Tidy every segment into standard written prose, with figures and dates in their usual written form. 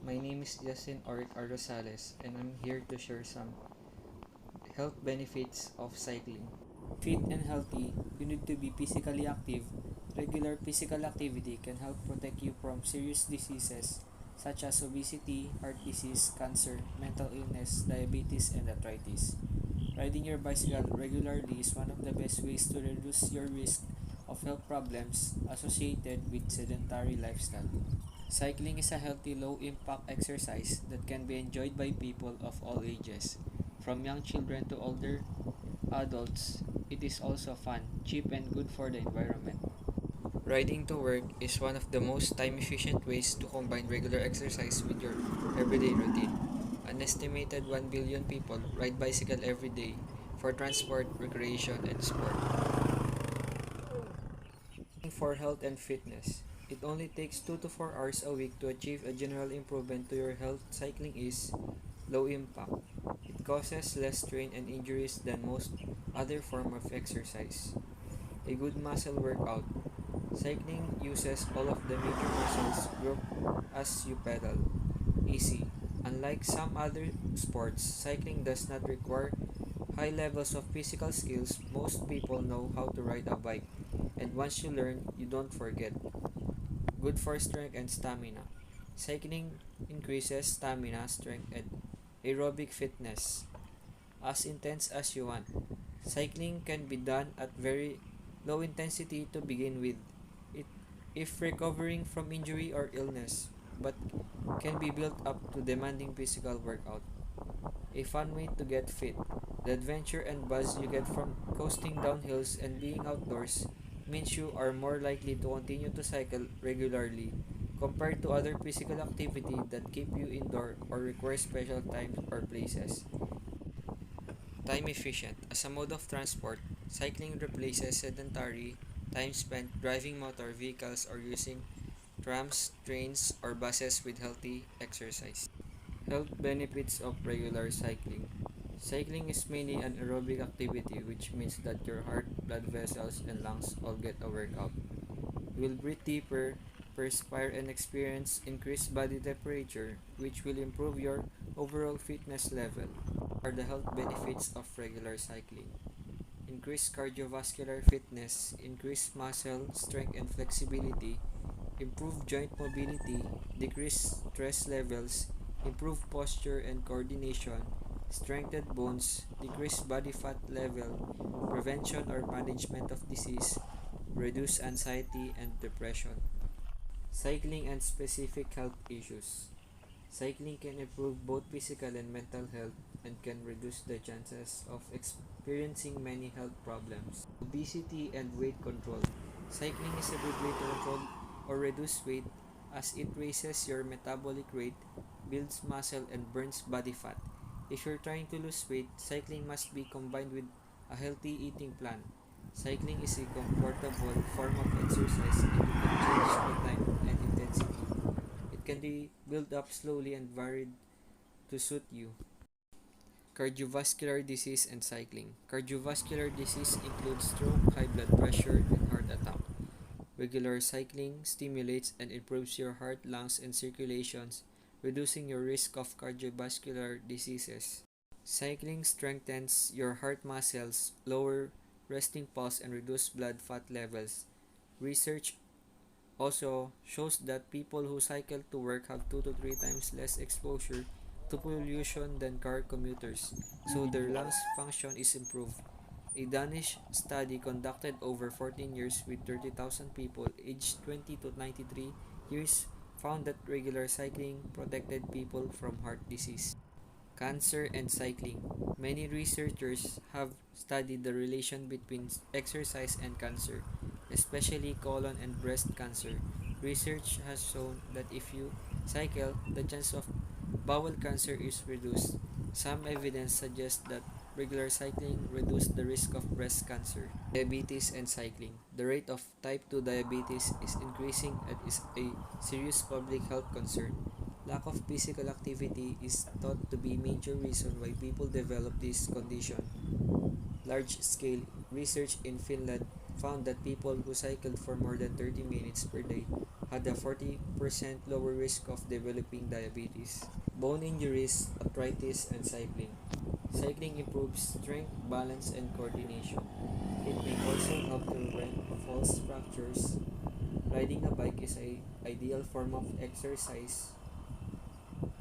My name is Justin Oric Rosales, and I'm here to share some health benefits of cycling. Fit and healthy, you need to be physically active. Regular physical activity can help protect you from serious diseases such as obesity, heart disease, cancer, mental illness, diabetes, and arthritis. Riding your bicycle regularly is one of the best ways to reduce your risk of health problems associated with sedentary lifestyle. Cycling is a healthy, low impact exercise that can be enjoyed by people of all ages. From young children to older adults, it is also fun, cheap, and good for the environment. Riding to work is one of the most time efficient ways to combine regular exercise with your everyday routine. An estimated 1 billion people ride bicycle every day for transport, recreation, and sport. For health and fitness, it only takes 2 to 4 hours a week to achieve a general improvement to your health. Cycling is low impact. It causes less strain and injuries than most other form of exercise. A good muscle workout. Cycling uses all of the major muscles group as you pedal. Easy. Unlike some other sports, cycling does not require high levels of physical skills. Most people know how to ride a bike, and once you learn, you don't forget. Good for strength and stamina. Cycling increases stamina, strength, and aerobic fitness as intense as you want. Cycling can be done at very low intensity to begin with. It if recovering from injury or illness, but can be built up to demanding physical workout. A fun way to get fit. The adventure and buzz you get from coasting down hills and being outdoors means you are more likely to continue to cycle regularly compared to other physical activity that keep you indoor or require special times or places. Time efficient. As a mode of transport, cycling replaces sedentary time spent driving motor vehicles or using trams, trains, or buses with healthy exercise. Health benefits of regular cycling. Cycling is mainly an aerobic activity, which means that your heart, blood vessels, and lungs all get a workout. You will breathe deeper, perspire, and experience increased body temperature, which will improve your overall fitness level. Are the health benefits of regular cycling? Increased cardiovascular fitness, increased muscle strength and flexibility, improved joint mobility, decreased stress levels, improved posture and coordination, strengthened bones, decreased body fat level, prevention or management of disease, reduced anxiety and depression. Cycling and specific health issues. Cycling can improve both physical and mental health and can reduce the chances of experiencing many health problems. Obesity and weight control. Cycling is a good way to control or reduce weight as it raises your metabolic rate, builds muscle, and burns body fat. If you're trying to lose weight, cycling must be combined with a healthy eating plan. Cycling is a comfortable form of exercise and you can change the time and intensity. It can be built up slowly and varied to suit you. Cardiovascular disease and cycling. Cardiovascular disease includes stroke, high blood pressure, and heart attack. Regular cycling stimulates and improves your heart, lungs, and circulations, reducing your risk of cardiovascular diseases. Cycling strengthens your heart muscles, lower resting pulse, and reduce blood fat levels. Research also shows that people who cycle to work have 2 to 3 times less exposure to pollution than car commuters, so their lungs function is improved. A Danish study conducted over 14 years with 30,000 people aged 20 to 93 years found that regular cycling protected people from heart disease. Cancer and cycling. Many researchers have studied the relation between exercise and cancer, especially colon and breast cancer. Research has shown that if you cycle, the chance of bowel cancer is reduced. Some evidence suggests that regular cycling reduces the risk of breast cancer. Diabetes and cycling. The rate of type 2 diabetes is increasing and is a serious public health concern. Lack of physical activity is thought to be a major reason why people develop this condition. Large-scale research in Finland found that people who cycled for more than 30 minutes per day had a 40% lower risk of developing diabetes, bone injuries, arthritis, and cycling. Cycling improves strength, balance, and coordination. It may also help to prevent false fractures. Riding a bike is a ideal form of exercise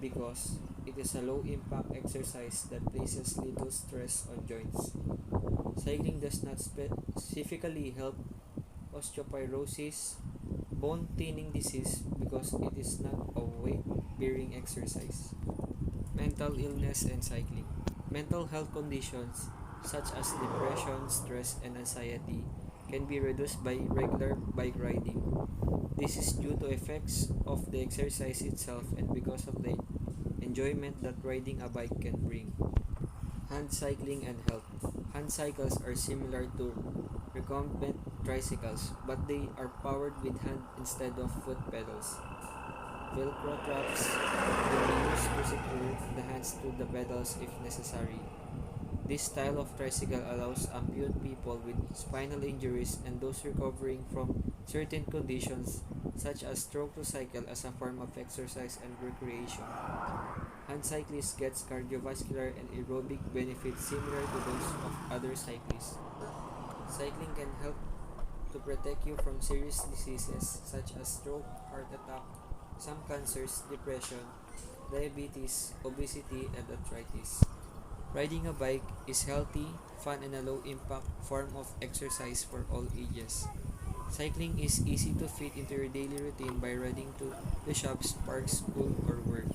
because it is a low impact exercise that places little stress on joints. Cycling does not specifically help osteoporosis, bone thinning disease because it is not a weight bearing exercise. Mental illness and cycling. Mental health conditions such as depression, stress, and anxiety can be reduced by regular bike riding. This is due to effects of the exercise itself and because of the enjoyment that riding a bike can bring. Hand cycling and health. Hand cycles are similar to recumbent tricycles, but they are powered with hand instead of foot pedals. Velcro straps can be used to secure the hands to the pedals if necessary. This style of tricycle allows amputee people with spinal injuries and those recovering from certain conditions such as stroke to cycle as a form of exercise and recreation. Hand cyclists get cardiovascular and aerobic benefits similar to those of other cyclists. Cycling can help to protect you from serious diseases such as stroke, heart attack, some cancers, depression, diabetes, obesity, and arthritis. Riding a bike is healthy, fun, and a low impact form of exercise for all ages. Cycling is easy to fit into your daily routine by riding to the shops, parks, school, or work.